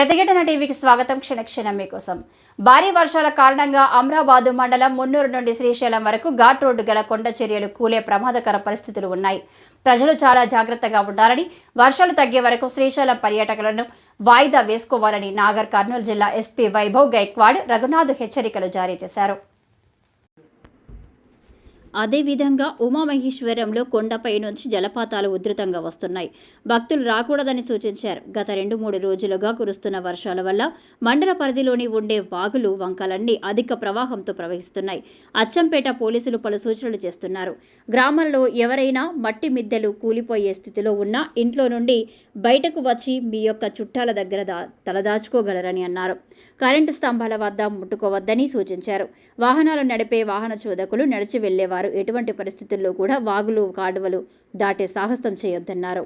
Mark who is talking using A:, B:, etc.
A: ప్రతిఘటన టీవీకి స్వాగతం. క్షణక్షణం మీకోసం. భారీ వర్షాల కారణంగా అమ్రాబాదు మండలం మున్నూరు నుండి శ్రీశైలం వరకు ఘాట్ రోడ్డు గల కొండ చర్యలు కూలే ప్రమాదకర పరిస్థితులు ఉన్నాయి. ప్రజలు చాలా జాగ్రత్తగా ఉండాలని, వర్షాలు తగ్గే వరకు శ్రీశైలం పర్యాటకులను వాయిదా వేసుకోవాలని నాగర్ కర్నూలు జిల్లా ఎస్పీ వైభవ్ గైక్వాడ్ రఘునాథ్ హెచ్చరికలు జారీ చేశారు. అదేవిధంగా ఉమామహేశ్వరంలో కొండపై నుంచి జలపాతాలు ఉధృతంగా వస్తున్నాయి. భక్తులు రాకూడదని సూచించారు. గత 2-3 రోజులుగా కురుస్తున్న వర్షాల వల్ల మండల పరిధిలోని ఉండే వాగులు, వంకలన్నీ అధిక ప్రవాహంతో ప్రవహిస్తున్నాయి. అచ్చంపేట పోలీసులు పలు సూచనలు చేస్తున్నారు. గ్రామాల్లో ఎవరైనా మట్టి మిద్దెలు కూలిపోయే స్థితిలో ఉన్నా ఇంట్లో నుండి బయటకు వచ్చి మీ యొక్క చుట్టాల దగ్గర తలదాచుకోగలరని అన్నారు. కరెంటు స్తంభాల వద్ద ముట్టుకోవద్దని సూచించారు. వాహనాలు నడిపే వాహన చోదకులు, నడిచి వెళ్లేవారు ఎటువంటి పరిస్థితుల్లో కూడా వాగులు, కాలువలు దాటే సాహసం చేయొద్దన్నారు.